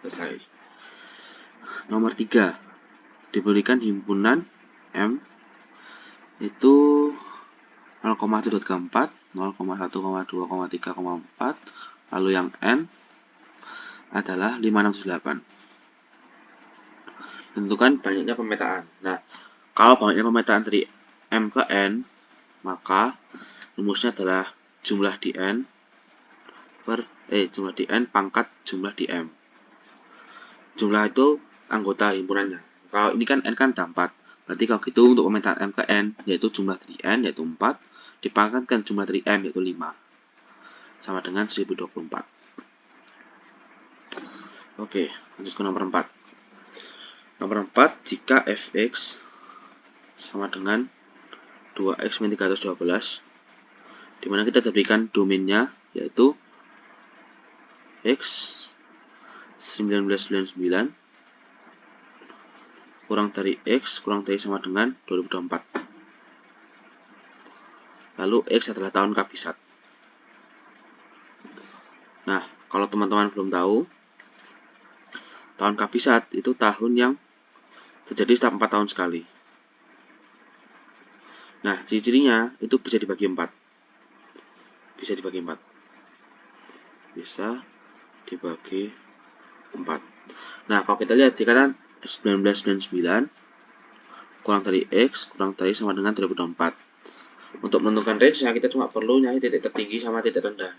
Selesai. Nomor 3, diberikan himpunan M itu 0,1.4, 0,1,2,3,4, lalu yang N adalah 568. Tentukan banyaknya pemetaan. Nah, kalau banyaknya pemetaan dari M ke N, maka rumusnya adalah jumlah di N jumlah di N pangkat jumlah di M. Jumlah itu anggota himpunannya. Kalau ini kan N kan ada 4. Berarti kalau gitu untuk pemetaan M ke N, yaitu jumlah dari N yaitu 4, dipangkatkan jumlah dari M yaitu 5. Sama dengan 1024. Oke, lanjut ke nomor 4. Nomor 4, jika fx sama dengan 2x min 312, dimana kita diberikan domainnya yaitu x 1999 kurang dari x kurang dari sama dengan 2024. Lalu x adalah tahun kabisat. Nah, kalau teman-teman belum tahu, tahun kabisat itu tahun yang terjadi setiap 4 tahun sekali. Nah, ciri-cirinya itu bisa dibagi 4. Bisa dibagi 4. Nah, kalau kita lihat dikatakan 1999 kurang dari X kurang dari sama dengan 2024. Untuk menentukan range-nya kita cuma perlu nyari titik tertinggi sama titik rendah.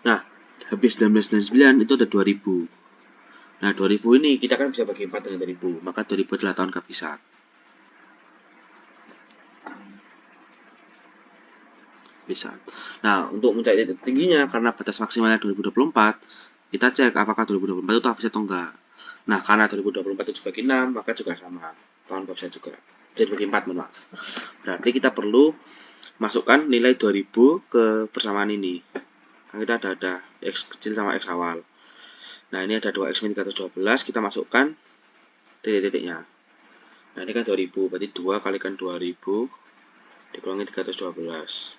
Nah, habis 1999 itu ada 2000. Nah, 2000 ini kita kan bisa bagi 4 dengan 2000. Maka 2000 adalah tahun kabisat. Nah, untuk mencari titik tingginya karena batas maksimalnya 2024, kita cek apakah 2024 itu kabisat atau enggak. Nah, karena 2024 itu dibagi 6, maka juga sama tahun kabisat juga. Jadi dibagi 4, maaf. Berarti kita perlu masukkan nilai 2000 ke persamaan ini. Kan kita ada X kecil sama X awal. Nah, ini ada 2X min 312, kita masukkan titik-titiknya. Nah, ini kan 2000, berarti 2 kalikan 2000 dikurangi 312.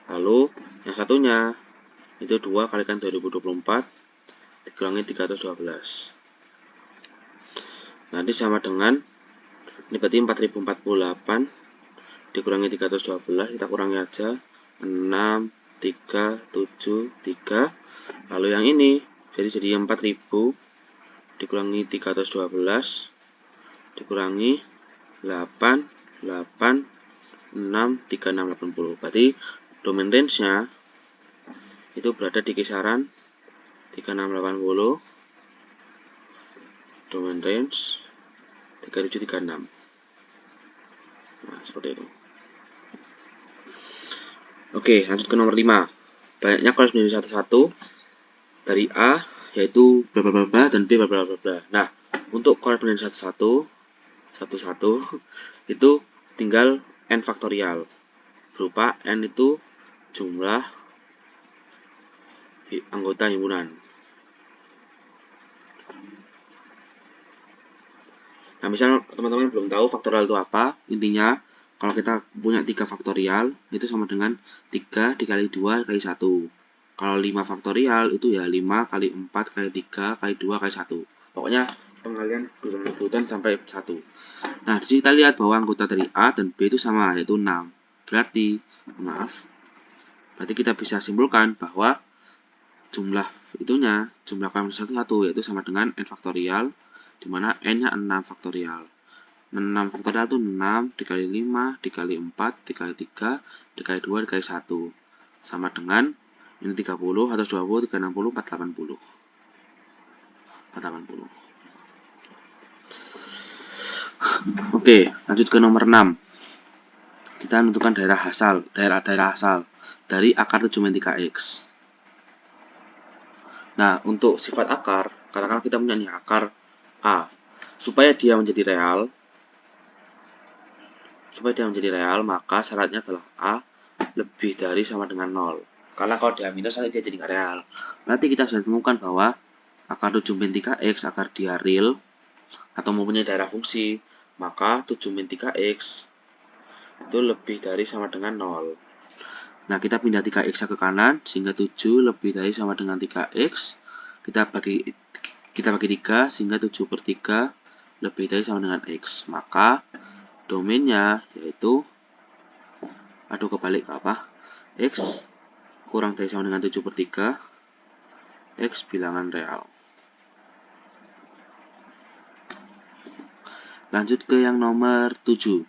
Lalu yang satunya itu 2 kalikan 2024 dikurangi 312. Nanti sama dengan ini berarti 4048 dikurangi 312, kita kurangi aja 6, 3, 7, 3. Lalu yang ini jadi 4000 dikurangi 312 dikurangi 8, 8, 6, 36, 80. Berarti domain range-nya itu berada di kisaran 3680, domain range 3736. Nah, seperti itu. Oke, lanjut ke nomor 5. Banyaknya korespondensi satu-satu dari A yaitu bla bla bla dan B bla bla bla. Nah, untuk korespondensi satu-satu itu tinggal n faktorial. Berupa n itu jumlah anggota himpunan. Nah, misal teman-teman belum tahu faktorial itu apa, intinya kalau kita punya 3 faktorial itu sama dengan 3 dikali 2 kali 1. Kalau 5 faktorial itu ya 5 kali 4 kali 3 kali 2 kali 1. Pokoknya pengalian urutan sampai 1. Nah, di sini kita lihat bahwa anggota dari A dan B itu sama, yaitu 6. Berarti kita bisa simpulkan bahwa jumlah koefisien satu yaitu sama dengan n faktorial, di mana n-nya 6 faktorial. 6 faktorial itu 6 dikali 5 dikali 4 dikali 3 dikali 2 dikali 1 sama dengan ini 30, 120, 360, 480. Oke, lanjut ke nomor 6. Kita menentukan daerah asal dari akar 7 min 3x. Nah, untuk sifat akar, katakanlah kita punya nih akar A. Supaya dia menjadi real, maka syaratnya adalah A lebih dari sama dengan 0. Karena kalau dia minus nanti dia jadi nggak real. Nanti kita sudah temukan bahwa akar 7 min 3x, akar dia real atau mempunyai daerah fungsi, maka 7 min 3x itu lebih dari sama dengan 0. Nah, kita pindah 3x ke kanan sehingga 7 lebih dari sama dengan 3x. Kita bagi kita bagi 3 sehingga 7/3 lebih dari sama dengan X. Maka domainnya yaitu, kebalik apa? X kurang dari sama dengan 7/3 X bilangan real. Lanjut ke yang nomor 7.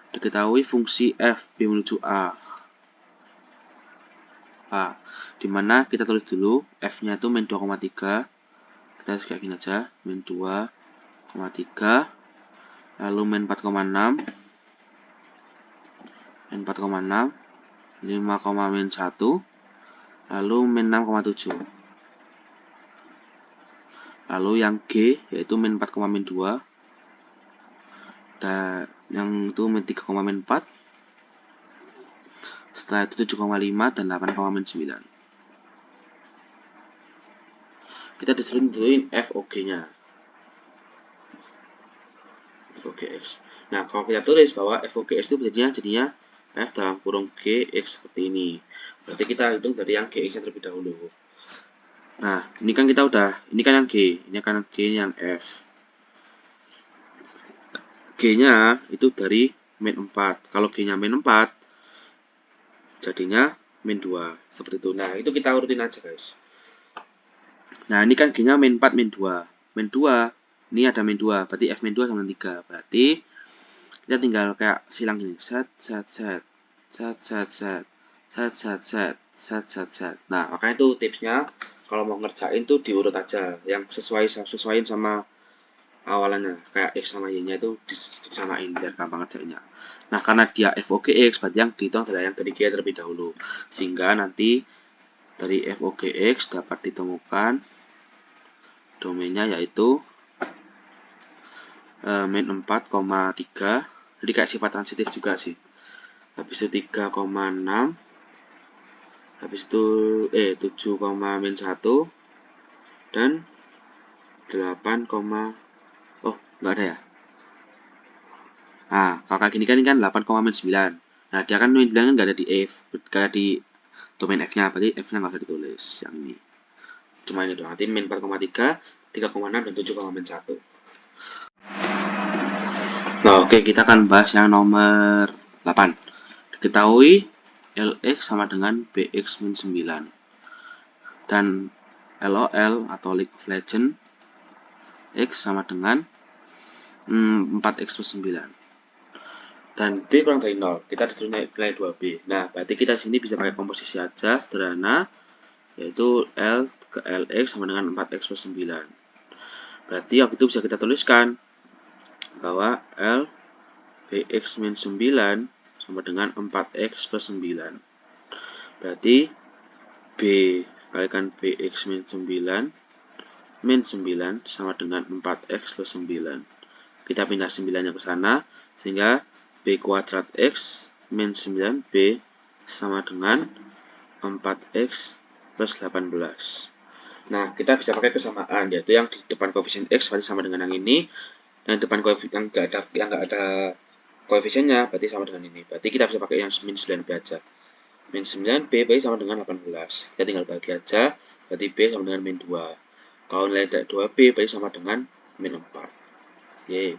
Diketahui fungsi f b menuju a, dimana kita tulis dulu f nya itu min 2,3, kita harus kayak gini aja, min 2,3, lalu min 4,6, min 4,6, 5,-1, lalu min 6,7. Lalu yang G yaitu min 4,-2, dan yang itu min 3,-4, setelah itu 7,5 dan 8,-9. Kita disuruh nentuin FOG-nya, FOGX. Nah, kalau kita tulis bahwa FOGX itu jadinya F dalam kurung GX seperti ini. Berarti kita hitung dari yang GX nya terlebih dahulu. Nah, ini kan yang G, ini kan G, ini yang F. G-nya itu dari min 4. Kalau G-nya min 4, jadinya min 2. Seperti itu. Nah, itu kita urutin aja, guys. Nah, ini kan G-nya min 4, min 2. Min 2, ini ada min 2. Berarti F min 2 sama 3. Berarti kita tinggal kayak silang gini. Set. Nah, makanya itu tipsnya. Kalau mau ngerjain tuh diurut aja. Yang sesuaiin sama awalannya, kayak X sama Y nya itu disamain biar gampang ngerjainnya. Nah, karena dia FOGX, berarti yang dihitung adalah yang dari G terlebih dahulu, sehingga nanti dari FOGX dapat ditemukan domainnya yaitu min 4,3, jadi kayak sifat transitif juga sih. Habis itu 3,6, habis itu 7,-1 dan 8, oh, nggak ada ya. Nah, kalau kayak gini kan ini kan 8,-9. Nah, dia kan min 9 kan nggak ada di F, nggak ada di domain F-nya, berarti F-nya nggak usah ditulis yang ini. Cuma ini doang, nanti min 4,3, 3,6, dan 7,-1. Nah, oke, kita akan bahas yang nomor 8. Diketahui LX sama dengan BX min 9. Dan LOL atau League of Legends X sama dengan 4X plus 9. Dan B kurang dari 0, kita disuruh nilai 2B. Nah, berarti kita sini bisa pakai komposisi aja sederhana, yaitu L ke LX sama dengan 4X plus 9. Berarti waktu itu bisa kita tuliskan bahwa L BX min 9 sama dengan 4X plus 9. Berarti B kalikan BX min 9 sama dengan 4X plus 9. Kita pindah 9-nya ke sana, sehingga B kuadrat X min 9B sama dengan 4X plus 18. Nah, kita bisa pakai kesamaan, yaitu yang di depan koefisien X berarti sama dengan yang ini, dan depan koefisien yang nggak ada koefisiennya berarti sama dengan ini. Berarti kita bisa pakai yang min 9B aja. Min 9B berarti sama dengan 18. Kita tinggal bagi aja, berarti B sama dengan min 2. Kalau nilai 2B berarti sama dengan min 4. Yeay.